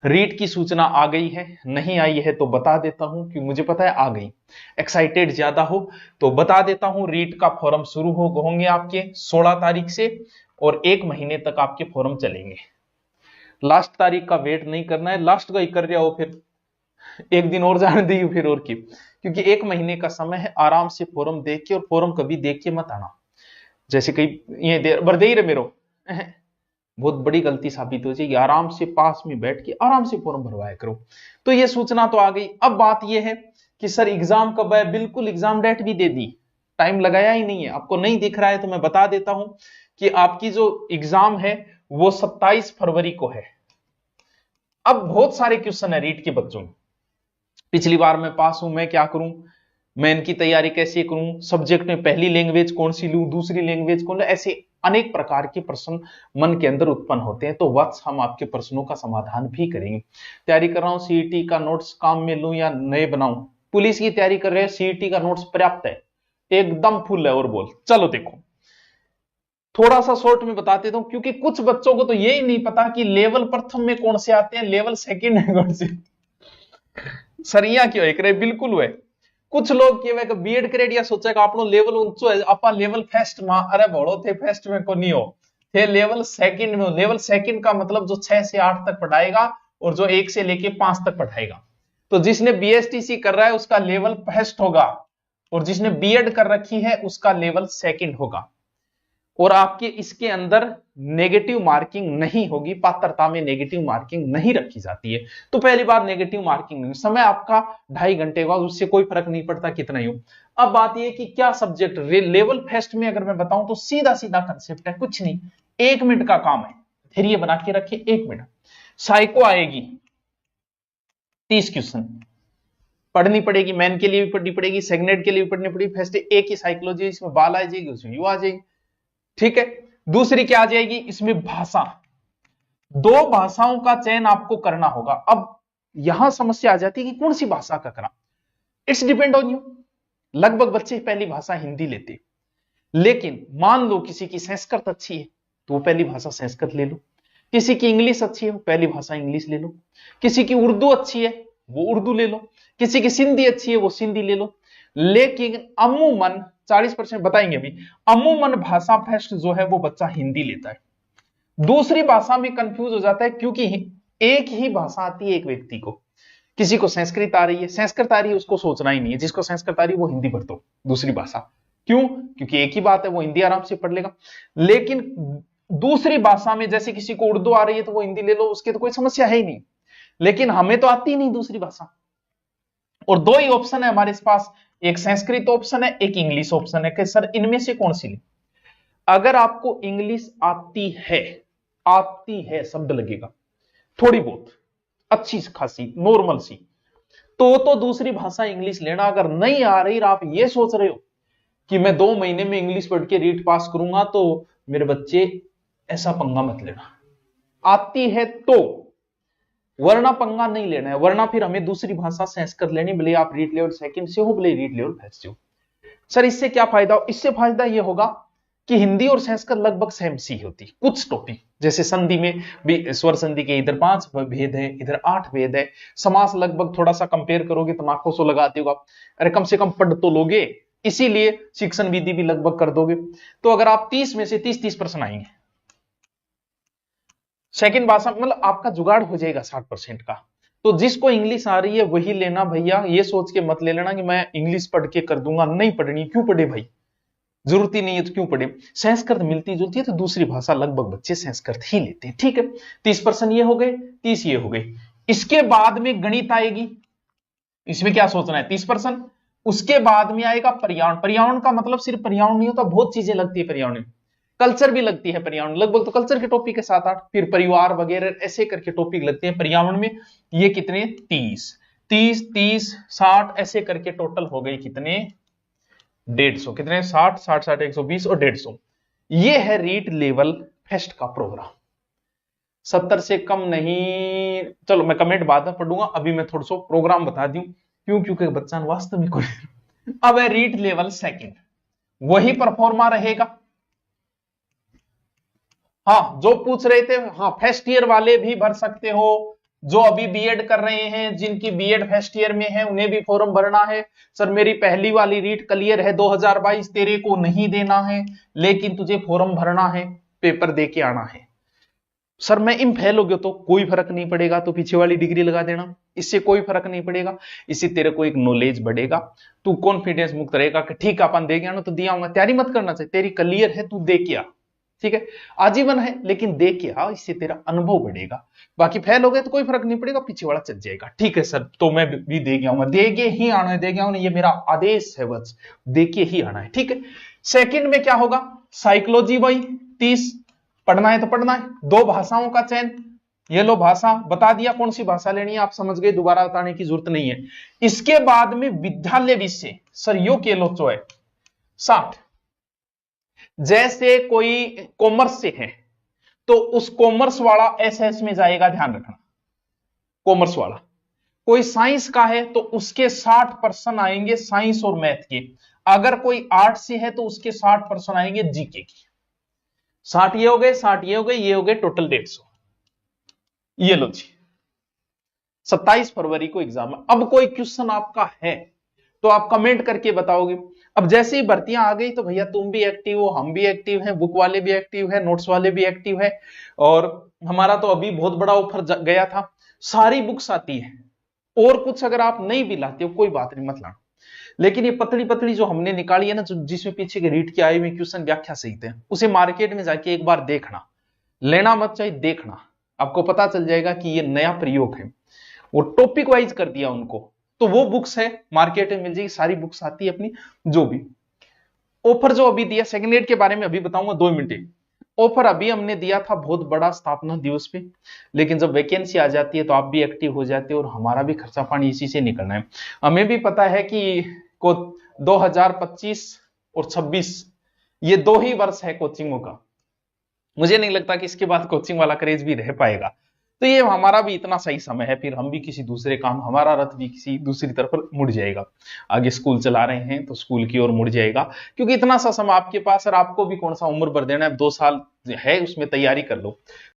रीट की सूचना आ गई है, नहीं आई है तो बता देता हूं कि मुझे पता है आ गई। एक्साइटेड ज्यादा हो तो बता देता हूं, रीट का फॉर्म शुरू होंगे आपके 16 तारीख से और 1 महीने तक आपके फॉर्म चलेंगे। लास्ट तारीख का वेट नहीं करना है, लास्ट का ही कर रहा हो फिर एक दिन और जाने दी फिर और की, क्योंकि 1 महीने का समय है। आराम से फॉर्म देख के, और फॉर्म कभी देख के मत आना जैसे कई ये देर भर दे ही रहे मेरो बहुत बड़ी गलती साबित हो जाएगी। आराम से पास में बैठ के आराम से फॉर्म भरवाया करो। तो ये सूचना तो आ गई। अब बात ये है कि सर एग्जाम कब है? बिल्कुल एग्जाम डेट भी दे दी, टाइम लगाया ही नहीं है। आपको नहीं दिख रहा है तो मैं बता देता हूं कि आपकी जो एग्जाम है वो 27 फरवरी को है। अब बहुत सारे क्वेश्चन है रीट के बच्चों में, पिछली बार मैं पास हूं, मैं क्या करूं, मैं इनकी तैयारी कैसे करूं, सब्जेक्ट में पहली लैंग्वेज कौन सी लूं, दूसरी लैंग्वेज कौन, ऐसे अनेक प्रकार के प्रश्न मन के अंदर उत्पन्न होते हैं। तो वत्स हम आपके प्रश्नों का समाधान भी करेंगे। तैयारी कर रहा हूं, सीईटी का नोट्स काम में लूं या नए बनाऊं? पुलिस की तैयारी कर रहे हैं, सीईटी का नोट्स पर्याप्त है, एकदम फुल है। और बोल चलो देखो, थोड़ा सा शॉर्ट में बता देता हूं, क्योंकि कुछ बच्चों को तो यही नहीं पता कि लेवल प्रथम में कौन से आते हैं, लेवल सेकंड में कौन से। सरिया क्यों एक रहे, बिल्कुल हुए। कुछ लोग के बीएड करेड या सोचेगा आपनो लेवल ऊंचो है, आपा लेवल फर्स्ट में, अरे बड़ो थे फर्स्ट में को नहीं हो थे, लेवल सेकंड में। लेवल सेकंड का मतलब जो 6 से 8 तक पढ़ाएगा और जो 1 से लेके 5 तक पढ़ाएगा। तो जिसने बीएसटीसी कर रहा है उसका लेवल फर्स्ट होगा, और जिसने बीएड कर रखी है उसका लेवल सेकंड होगा। और आपके इसके अंदर नेगेटिव मार्किंग नहीं होगी, पात्रता में नेगेटिव मार्किंग नहीं रखी जाती है। तो पहली बार नेगेटिव मार्किंग नहीं, समय आपका 2.5 घंटे का, उससे कोई फर्क नहीं पड़ता कितना ही हो। अब बात यह कि क्या सब्जेक्ट लेवल फर्स्ट में अगर मैं बताऊं तो सीधा सीधा कंसेप्ट है, कुछ नहीं, 1 मिनट का काम है। धैर्य बना के रखिए, 1 मिनट। साइको आएगी 30 क्वेश्चन पढ़नी पड़ेगी, मैन के लिए भी पढ़नी पड़ेगी, सेगनेट के लिए भी पढ़नी पड़ेगी। फर्स्ट एक ही साइकोलॉजी, इसमें बाल आ जाएगी, उसमें यू आ जाएगी, ठीक है। दूसरी क्या आ जाएगी, इसमें भाषा, 2 भाषाओं का चयन आपको करना होगा। अब यहां समस्या आ जाती है कि कौन सी भाषा का करा, इट्स डिपेंड ऑन यू। लगभग बच्चे पहली भाषा हिंदी लेते, लेकिन मान लो किसी की संस्कृत अच्छी है तो वो पहली भाषा संस्कृत ले लो, किसी की इंग्लिश अच्छी है वो पहली भाषा इंग्लिश ले लो, किसी की उर्दू अच्छी है वो उर्दू ले लो, किसी की सिंधी अच्छी है वो सिंधी ले लो। लेकिन अमूमन 40% बताएंगे अभी, अमूमन भाषा फर्स्ट जो है वो बच्चा हिंदी लेता है। दूसरी भाषा में कंफ्यूज हो जाता है, क्योंकि एक ही भाषा आती है एक व्यक्ति को। किसी को संस्कृत आ रही है, संस्कृत आ रही है उसको सोचना ही नहीं है, जिसको संस्कृत आ रही है वो हिंदी पढ़ दो दूसरी भाषा। क्यों? क्योंकि एक ही बात है, वो हिंदी आराम से पढ़ लेगा। लेकिन दूसरी भाषा में जैसे किसी को उर्दू आ रही है तो वो हिंदी ले लो, उसकी तो कोई समस्या है ही नहीं। लेकिन हमें तो आती ही नहीं दूसरी भाषा, और 2 ही ऑप्शन है हमारे पास, एक संस्कृत ऑप्शन है, एक इंग्लिश ऑप्शन है कि सर इनमें से कौन सी ले। अगर आपको इंग्लिश आती है शब्द लगेगा थोड़ी बहुत अच्छी खासी नॉर्मल सी, तो दूसरी भाषा इंग्लिश लेना। अगर नहीं आ रही, आप ये सोच रहे हो कि मैं 2 महीने में इंग्लिश पढ़ के रीट पास करूंगा, तो मेरे बच्चे ऐसा पंगा मत लेना। आती है तो, वरना पंगा नहीं लेना है, वरना फिर हमें दूसरी भाषा संस्कृत लेनी, भले आप रीट लेवल सेकंड से हो, भले रीट लेवल फर्स्ट से हो। सर इससे क्या फायदा हो? इससे फायदा यह होगा कि हिंदी और संस्कृत लगभग सेम सी होती, कुछ टॉपिक जैसे संधि में भी, स्वर संधि के इधर 5 भेद है, इधर 8 भेद है। समास लगभग थोड़ा सा कंपेयर करोगे तो आंखों से लगाते होगा, अरे कम से कम पढ़ तो लोगे, इसीलिए शिक्षण विधि भी लगभग कर दोगे। तो अगर आप 30 में से 30% आएंगे, सेकंड भाषा मतलब आपका जुगाड़ हो जाएगा 60% का। तो जिसको इंग्लिश आ रही है वही लेना भैया, ये सोच के मत ले लेना कि मैं इंग्लिश पढ़ के कर दूंगा, नहीं पढ़नी। क्यों पढ़े भाई, जरूरत ही नहीं है तो क्यों पढ़े। संस्कृत मिलती जुलती है तो दूसरी भाषा लगभग बच्चे संस्कृत ही लेते हैं, ठीक है। 30% ये हो गए, 30 ये हो गए। इसके बाद में गणित आएगी, इसमें क्या सोचना है, 30%। उसके बाद में आएगा पर्यावरण। पर्यावरण का मतलब सिर्फ पर्यावरण नहीं होता, बहुत चीजें लगती है पर्यावरण में, कल्चर भी लगती है पर्यावरण, लगभग तो कल्चर के टॉपिक है 7-8, फिर परिवार वगैरह ऐसे करके टॉपिक लगते हैं पर्यावरण में। ये कितने, 30 60 ऐसे करके टोटल हो गए कितने, 150। कितने, 60 60 60 120 और 150। ये है रीट लेवल फर्स्ट का प्रोग्राम। 70 से कम नहीं, चलो मैं कमेंट बाद में पढ़ूंगा, अभी मैं थोड़ा सा प्रोग्राम बता दूं, क्यों, क्योंकि बच्चा वास्तव में कोई। अब है रीट लेवल सेकंड, वही परफॉर्मा रहेगा। हाँ जो पूछ रहे थे, हाँ फर्स्ट ईयर वाले भी भर सकते हो, जो अभी बीएड कर रहे हैं, जिनकी बीएड फर्स्ट ईयर में है, उन्हें भी फॉर्म भरना है। सर मेरी पहली वाली रीट क्लियर है 2022, तेरे को नहीं देना है, लेकिन तुझे फॉर्म भरना है, पेपर दे के आना है। सर मैं इन फेल हो गया तो कोई फर्क नहीं पड़ेगा, तो पीछे वाली डिग्री लगा देना, इससे कोई फर्क नहीं पड़ेगा। इससे तेरे को एक नॉलेज बढ़ेगा, तू कॉन्फिडेंस मुक्त रहेगा कि ठीक है अपन दे गया ना तो दिया हूं, तैयारी मत करना चाहिए, तेरी क्लियर है, तू दे के आ, ठीक है, आजीवन है लेकिन दे के आ, इससे तेरा अनुभव बढ़ेगा। बाकी फेल हो गए तो कोई फर्क नहीं पड़ेगा, पीछे वाला चल जाएगा। ठीक है सर, तो मैं भी दे गया हूं, दे के ही आना है, दे गया हूं, ये मेरा आदेश है, बस दे के ही आना है। ठीक है, सेकंड में क्या होगा, साइकोलॉजी वही 30 पढ़ना है तो पढ़ना है, 2 भाषाओं का चयन, ये लो भाषा बता दिया कौन सी भाषा लेनी है, आप समझ गए, दोबारा बताने की जरूरत नहीं है। इसके बाद में विद्यालय विषय, सर यो के लो 60, जैसे कोई कॉमर्स से है तो उस कॉमर्स वाला एसएस में जाएगा, ध्यान रखना, कॉमर्स वाला। कोई साइंस का है तो उसके 60% आएंगे साइंस और मैथ के, अगर कोई आर्ट से है तो उसके 60% आएंगे जीके की। 60 ये हो गए, 60 ये हो गए, ये हो गए, टोटल 150। ये लो जी, 27 फरवरी को एग्जाम है। अब कोई क्वेश्चन आपका है तो आप कमेंट करके बताओगे। अब जैसे ही भर्तियां आ गई तो भैया तुम भी एक्टिव हो, हम भी एक्टिव हैं, बुक वाले भी एक्टिव है, नोट्स वाले भी एक्टिव है, और हमारा तो अभी बहुत बड़ा ऑफर गया था, सारी बुक्स आती है, और कुछ अगर आप नहीं भी लाते हो कोई बात नहीं, मत लाना, लेकिन ये पतली पतली जो हमने निकाली है ना, जिसमें पीछे के रीड के आए हुए क्वेश्चन व्याख्या सहित है, उसे मार्केट में जाके एक बार देखना, लेना मत चाहिए, देखना, आपको पता चल जाएगा कि ये नया प्रयोग है, वो टॉपिक वाइज कर दिया उनको। तो वो बुक्स है मार्केट में मिल जाएगी, सारी बुक्स आती है अपनी। जो भी ऑफर जो अभी दिया सेकंड एड के बारे में अभी बताऊंगा, 2 मिनट। ऑफर अभी हमने दिया था बहुत बड़ा स्थापना दिवस पे, लेकिन जब वैकेंसी आ जाती है तो आप भी एक्टिव हो जाते हो और हमारा भी खर्चा पानी इसी से निकलना है। हमें भी पता है कि को 2025 और 26 ये 2 ही वर्ष है कोचिंगों का, मुझे नहीं लगता कि इसके बाद कोचिंग वाला क्रेज भी रह पाएगा, तो ये हमारा भी इतना सही समय है, फिर हम भी किसी दूसरे काम, हमारा रथ भी किसी दूसरी तरफ मुड़ जाएगा। आगे स्कूल चला रहे हैं तो स्कूल की ओर मुड़ जाएगा, क्योंकि इतना सा समय आपके पास, और आपको भी कौन सा उम्र भर देना है, 2 साल है उसमें तैयारी कर लो।